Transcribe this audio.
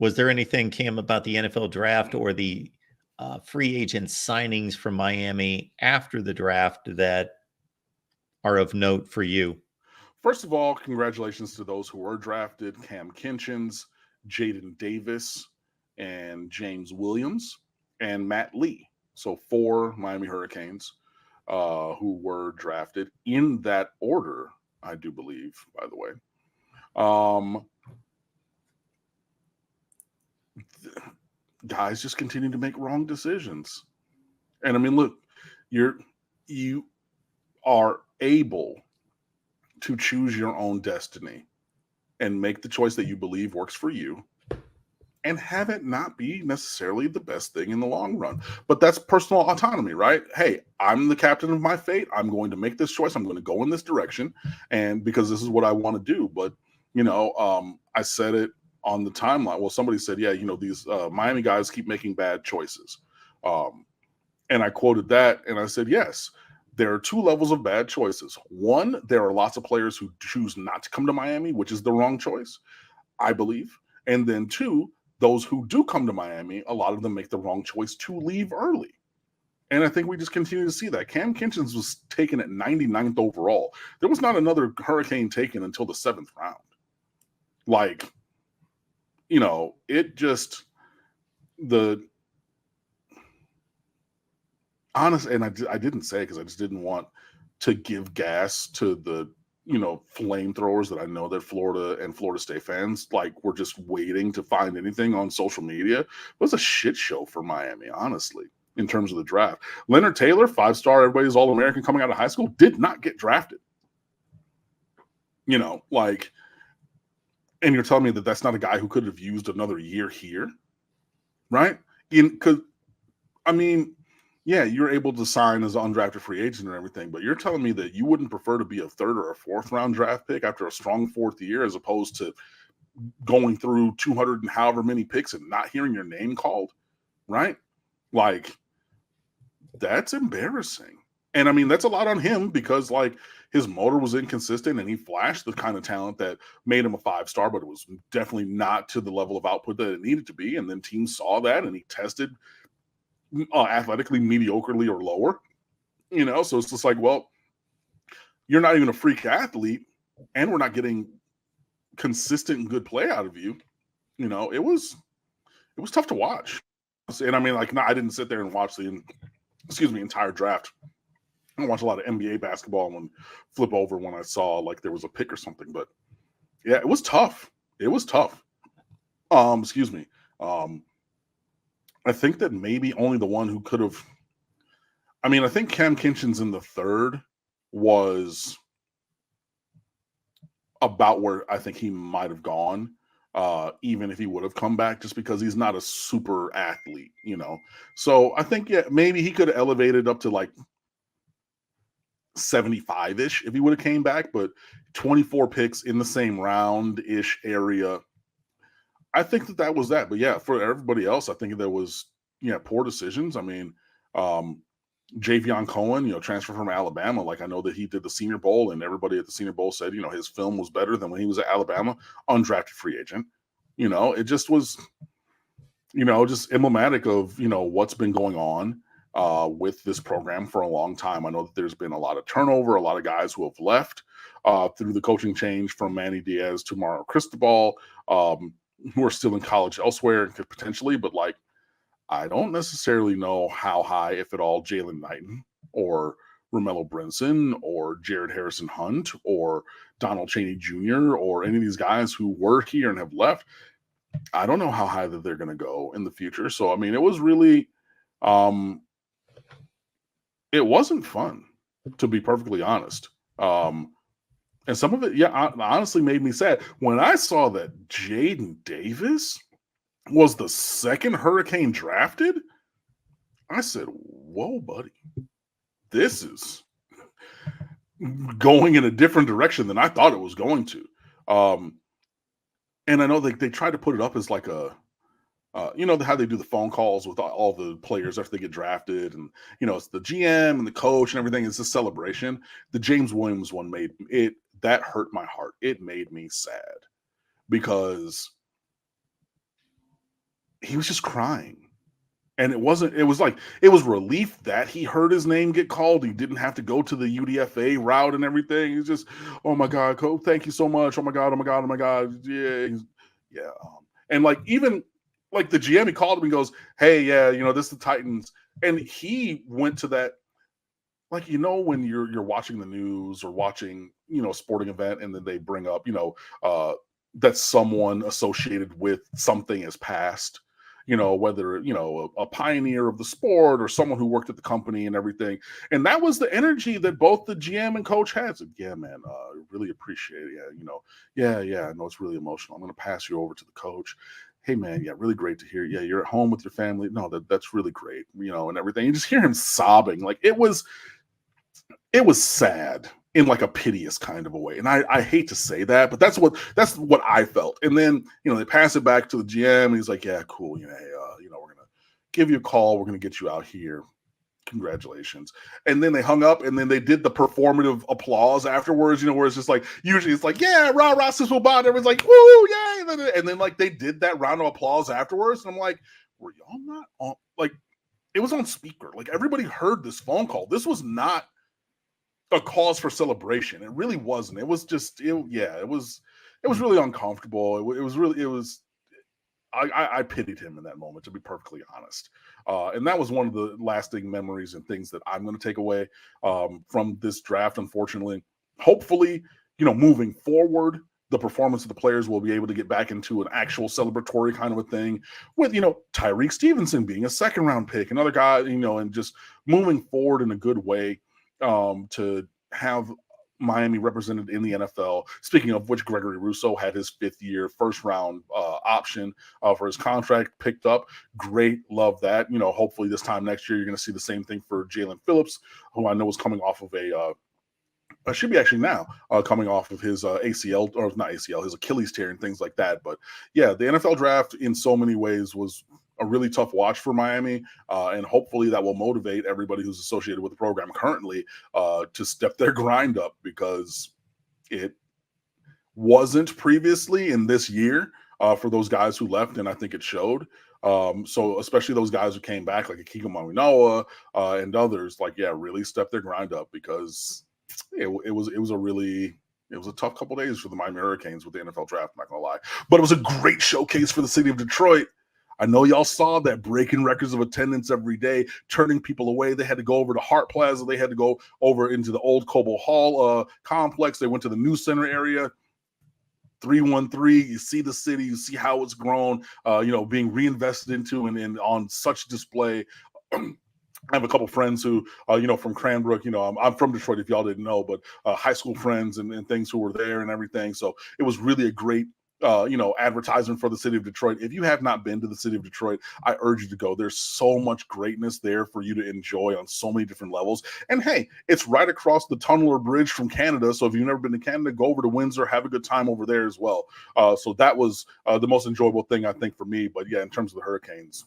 Was there anything, Cam, about the NFL draft or the free agent signings from Miami after the draft that are of note for you? First of all, congratulations to those who were drafted: Cam Kinchins, Jaden Davis, and James Williams, and Matt Lee. So 4 Miami Hurricanes who were drafted in that order, I do believe, by the way. Guys just continue to make wrong decisions. And I mean, look, you are able to choose your own destiny and make the choice that you believe works for you, and have it not be necessarily the best thing in the long run. But that's personal autonomy, right? Hey, I'm the captain of my fate. I'm going to make this choice. I'm going to go in this direction, and because this is what I want to do. But I said it on the timeline. Well, somebody said, yeah, these Miami guys keep making bad choices. And I quoted that, and I said, yes, there are 2 levels of bad choices. One, there are lots of players who choose not to come to Miami, which is the wrong choice, I believe. And then 2, those who do come to Miami, a lot of them make the wrong choice to leave early. And I think we just continue to see that. Cam Kinchins was taken at 99th overall. There was not another Hurricane taken until the 7th round. Like, it just, the honest, and I didn't say because I just didn't want to give gas to the flamethrowers that I know that Florida and Florida State fans were just waiting to find anything on social media. It was a shit show for Miami, honestly, in terms of the draft. Leonard Taylor, 5-star, everybody's All-American coming out of high school, did not get drafted. And you're telling me that that's not a guy who could have used another year here, right? Because, I mean, yeah, you're able to sign as an undrafted free agent and everything, but you're telling me that you wouldn't prefer to be a 3rd or a 4th round draft pick after a strong 4th year, as opposed to going through 200 and however many picks and not hearing your name called, right? That's embarrassing. And I mean, that's a lot on him because his motor was inconsistent and he flashed the kind of talent that made him a 5-star, but it was definitely not to the level of output that it needed to be. And then teams saw that and he tested athletically mediocrely or lower, so it's just well, you're not even a freak athlete and we're not getting consistent and good play out of you. It was tough to watch. And I mean, no, I didn't sit there and watch the entire draft. I don't watch a lot of NBA basketball and flip over when I saw there was a pick or something, but yeah, it was tough. I think that maybe only the one who could have, I mean, I think Cam Kinchins in the 3rd was about where I think he might have gone, even if he would have come back, just because he's not a super athlete, So I think, yeah, maybe he could have elevated up to 75-ish if he would have came back, but 24 picks in the same round-ish area, I think that was that. But yeah, for everybody else, I think there was, poor decisions. I mean, Javion Cohen, transfer from Alabama. I know that he did the Senior Bowl, and everybody at the Senior Bowl said, his film was better than when he was at Alabama, undrafted free agent. It just was, just emblematic of, what's been going on with this program for a long time. I know that there's been a lot of turnover, a lot of guys who have left through the coaching change from Manny Diaz to Mario Cristobal, who are still in college elsewhere and could potentially, but I don't necessarily know how high, if at all, Jalen Knighton or Romello Brinson or Jared Harrison Hunt or Donald Chaney Jr. or any of these guys who were here and have left. I don't know how high that they're going to go in the future. So, I mean, it was really, it wasn't fun, to be perfectly honest. And some of it, yeah, honestly made me sad. When I saw that Jaden Davis was the 2nd Hurricane drafted, I said, whoa, buddy, this is going in a different direction than I thought it was going to. And I know they tried to put it up as how they do the phone calls with all the players after they get drafted, and it's the GM and the coach and everything. It's a celebration. The James Williams one that hurt my heart. It made me sad because he was just crying. And it was relief that he heard his name get called. He didn't have to go to the UDFA route and everything. He's just, oh my God, coach, thank you so much. Oh my God, oh my God, oh my God. Yeah. Yeah. And like, even like the GM, he called him and goes, hey, yeah, this is the Titans. And he went to that, like, when you're watching the news or watching, a sporting event, and then they bring up, that someone associated with something has passed, whether, a pioneer of the sport or someone who worked at the company and everything. And that was the energy that both the GM and coach had. So, yeah, man, really appreciate it. Yeah, yeah, I know it's really emotional. I'm going to pass you over to the coach. Hey, man, yeah, really great to hear. Yeah, you're at home with your family. No, that's really great, and everything. You just hear him sobbing. Like, it was sad in like a piteous kind of a way. And I hate to say that, but that's what I felt. And then, they pass it back to the GM, and he's like, yeah, cool. Hey, we're going to give you a call. We're going to get you out here. Congratulations. And then they hung up, and then they did the performative applause afterwards, where it's just like, usually it's like, yeah, rah, rah, sis will bond. Everyone's like, woo, yay. And then like they did that round of applause afterwards. And I'm like, were y'all not on? Like, it was on speaker. Like, everybody heard this phone call. This was not a cause for celebration. It really wasn't. It was just, it was really uncomfortable. I pitied him in that moment, to be perfectly honest. And that was one of the lasting memories and things that I'm going to take away from this draft, unfortunately. Hopefully, moving forward, the performance of the players will be able to get back into an actual celebratory kind of a thing with, Tyreek Stevenson being a second round pick, another guy, and just moving forward in a good way to have Miami represented in the NFL. Speaking of which, Gregory Rousseau had his 5th-year first-round option for his contract picked up. Great, love that. Hopefully this time next year you're going to see the same thing for Jalen Phillips, who I know is coming off of should be actually now coming off of his ACL, or not ACL, his Achilles tear and things like that. But yeah, the NFL draft in so many ways was a really tough watch for Miami, and hopefully that will motivate everybody who's associated with the program currently to step their grind up, because it wasn't previously in this year for those guys who left, and I think it showed. So especially those guys who came back, like Akiko Mawinoa and others, like, yeah, really step their grind up, because it was a tough couple days for the Miami Hurricanes with the NFL draft, I'm not gonna lie. But it was a great showcase for the city of Detroit. I know y'all saw that, breaking records of attendance every day, turning people away. They had to go over to Hart Plaza. They had to go over into the old Cobo Hall complex. They went to the New Center area. 313, you see the city, you see how it's grown, being reinvested into and on such display. I have a couple friends who, from Cranbrook, I'm from Detroit, if y'all didn't know, but high school friends and things who were there and everything. So it was really a great, advertisement for the city of Detroit. If you have not been to the city of Detroit, I urge you to go. There's so much greatness there for you to enjoy on so many different levels. And hey, it's right across the tunnel or bridge from Canada. So if you've never been to Canada, go over to Windsor, have a good time over there as well. So that was the most enjoyable thing, I think, for me. But yeah, in terms of the Hurricanes,